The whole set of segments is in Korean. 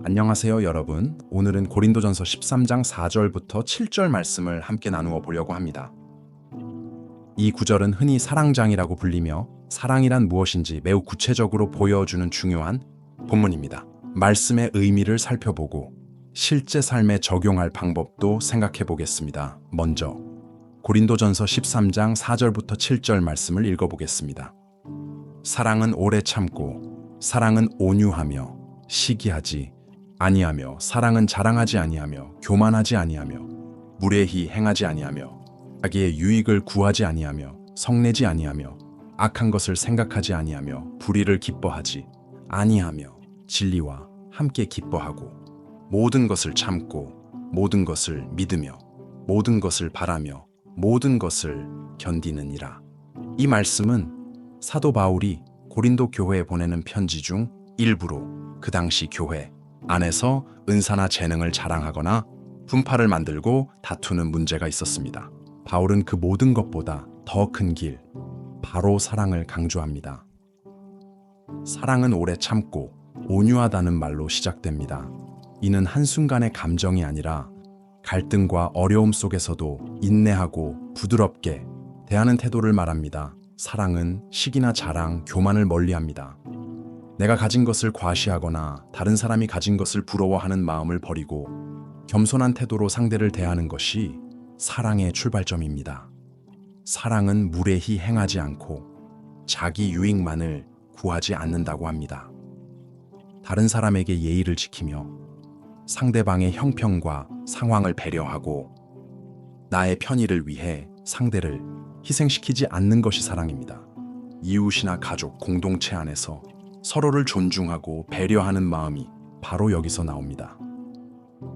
안녕하세요, 여러분. 오늘은 고린도전서 13장 4절부터 7절 말씀을 함께 나누어 보려고 합니다. 이 구절은 흔히 사랑장이라고 불리며 사랑이란 무엇인지 매우 구체적으로 보여주는 중요한 본문입니다. 말씀의 의미를 살펴보고 실제 삶에 적용할 방법도 생각해 보겠습니다. 먼저 고린도전서 13장 4절부터 7절 말씀을 읽어보겠습니다. 사랑은 오래 참고 사랑은 온유하며 시기하지 아니하며 사랑은 자랑하지 아니하며 교만하지 아니하며 무례히 행하지 아니하며 자기의 유익을 구하지 아니하며 성내지 아니하며 악한 것을 생각하지 아니하며 불의를 기뻐하지 아니하며 진리와 함께 기뻐하고 모든 것을 참고 모든 것을 믿으며 모든 것을 바라며 모든 것을 견디느니라. 이 말씀은 사도 바울이 고린도 교회에 보내는 편지 중 일부로 그 당시 교회 안에서 은사나 재능을 자랑하거나 분파를 만들고 다투는 문제가 있었습니다. 바울은 그 모든 것보다 더 큰 길, 바로 사랑을 강조합니다. 사랑은 오래 참고 온유하다는 말로 시작됩니다. 이는 한순간의 감정이 아니라 갈등과 어려움 속에서도 인내하고 부드럽게 대하는 태도를 말합니다. 사랑은 시기나 자랑, 교만을 멀리합니다. 내가 가진 것을 과시하거나 다른 사람이 가진 것을 부러워하는 마음을 버리고 겸손한 태도로 상대를 대하는 것이 사랑의 출발점입니다. 사랑은 무례히 행하지 않고 자기 유익만을 구하지 않는다고 합니다. 다른 사람에게 예의를 지키며 상대방의 형편과 상황을 배려하고 나의 편의를 위해 상대를 희생시키지 않는 것이 사랑입니다. 이웃이나 가족, 공동체 안에서 서로를 존중하고 배려하는 마음이 바로 여기서 나옵니다.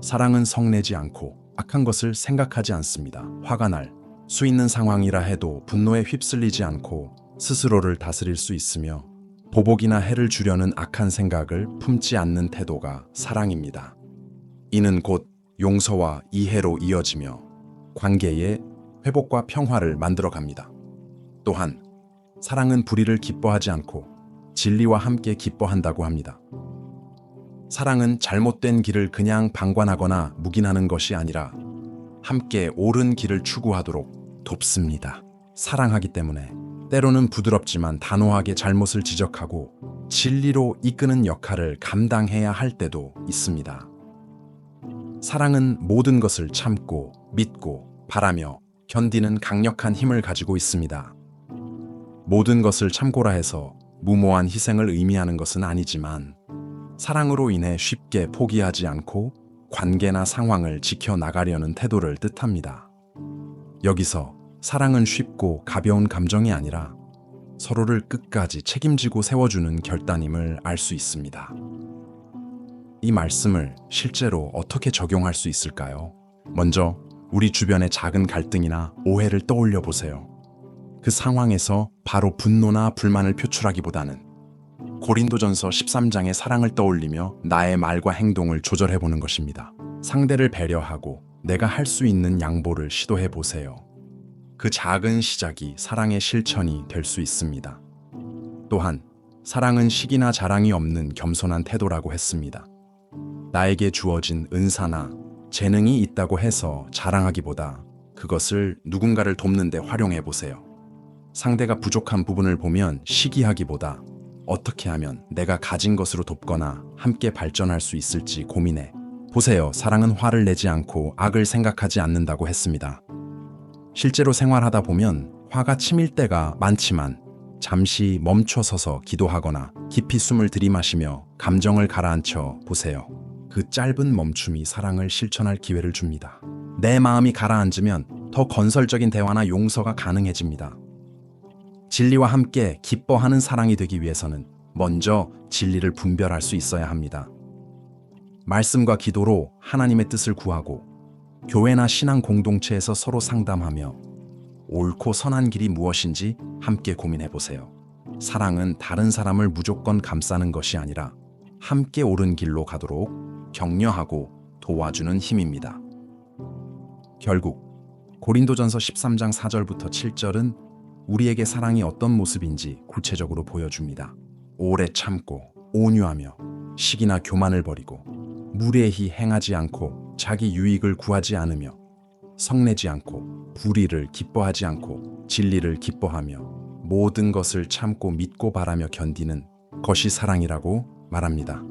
사랑은 성내지 않고 악한 것을 생각하지 않습니다. 화가 날 수 있는 상황이라 해도 분노에 휩쓸리지 않고 스스로를 다스릴 수 있으며 보복이나 해를 주려는 악한 생각을 품지 않는 태도가 사랑입니다. 이는 곧 용서와 이해로 이어지며 관계의 회복과 평화를 만들어갑니다. 또한 사랑은 불의를 기뻐하지 않고 진리와 함께 기뻐한다고 합니다. 사랑은 잘못된 길을 그냥 방관하거나 묵인하는 것이 아니라 함께 옳은 길을 추구하도록 돕습니다. 사랑하기 때문에 때로는 부드럽지만 단호하게 잘못을 지적하고 진리로 이끄는 역할을 감당해야 할 때도 있습니다. 사랑은 모든 것을 참고 믿고 바라며 견디는 강력한 힘을 가지고 있습니다. 모든 것을 참고라 해서 무모한 희생을 의미하는 것은 아니지만 사랑으로 인해 쉽게 포기하지 않고 관계나 상황을 지켜나가려는 태도를 뜻합니다. 여기서 사랑은 쉽고 가벼운 감정이 아니라 서로를 끝까지 책임지고 세워주는 결단임을 알 수 있습니다. 이 말씀을 실제로 어떻게 적용할 수 있을까요? 먼저 우리 주변의 작은 갈등이나 오해를 떠올려 보세요. 그 상황에서 바로 분노나 불만을 표출하기보다는 고린도전서 13장의 사랑을 떠올리며 나의 말과 행동을 조절해 보는 것입니다. 상대를 배려하고 내가 할 수 있는 양보를 시도해 보세요. 그 작은 시작이 사랑의 실천이 될 수 있습니다. 또한 사랑은 시기나 자랑이 없는 겸손한 태도라고 했습니다. 나에게 주어진 은사나 재능이 있다고 해서 자랑하기보다 그것을 누군가를 돕는 데 활용해 보세요. 상대가 부족한 부분을 보면 시기하기보다 어떻게 하면 내가 가진 것으로 돕거나 함께 발전할 수 있을지 고민해 보세요. 사랑은 화를 내지 않고 악을 생각하지 않는다고 했습니다. 실제로 생활하다 보면 화가 치밀 때가 많지만 잠시 멈춰서서 기도하거나 깊이 숨을 들이마시며 감정을 가라앉혀 보세요. 그 짧은 멈춤이 사랑을 실천할 기회를 줍니다. 내 마음이 가라앉으면 더 건설적인 대화나 용서가 가능해집니다. 진리와 함께 기뻐하는 사랑이 되기 위해서는 먼저 진리를 분별할 수 있어야 합니다. 말씀과 기도로 하나님의 뜻을 구하고 교회나 신앙 공동체에서 서로 상담하며 옳고 선한 길이 무엇인지 함께 고민해 보세요. 사랑은 다른 사람을 무조건 감싸는 것이 아니라 함께 옳은 길로 가도록 격려하고 도와주는 힘입니다. 결국 고린도전서 13장 4절부터 7절은 우리에게 사랑이 어떤 모습인지 구체적으로 보여줍니다. 오래 참고 온유하며 시기나 교만을 버리고 무례히 행하지 않고 자기 유익을 구하지 않으며 성내지 않고 불의를 기뻐하지 않고 진리를 기뻐하며 모든 것을 참고 믿고 바라며 견디는 것이 사랑이라고 말합니다.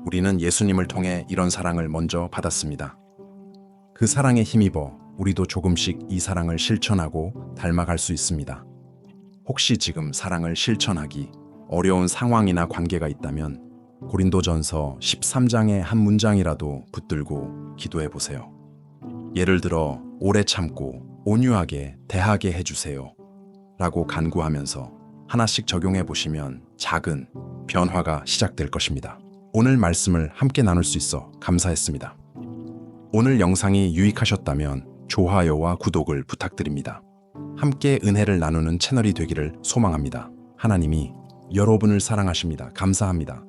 우리는 예수님을 통해 이런 사랑을 먼저 받았습니다. 그 사랑에 힘입어 우리도 조금씩 이 사랑을 실천하고 닮아갈 수 있습니다. 혹시 지금 사랑을 실천하기 어려운 상황이나 관계가 있다면 고린도전서 13장의 한 문장이라도 붙들고 기도해 보세요. 예를 들어 오래 참고 온유하게 대하게 해주세요 라고 간구하면서 하나씩 적용해 보시면 작은 변화가 시작될 것입니다. 오늘 말씀을 함께 나눌 수 있어 감사했습니다. 오늘 영상이 유익하셨다면 좋아요와 구독을 부탁드립니다. 함께 은혜를 나누는 채널이 되기를 소망합니다. 하나님이 여러분을 사랑하십니다. 감사합니다.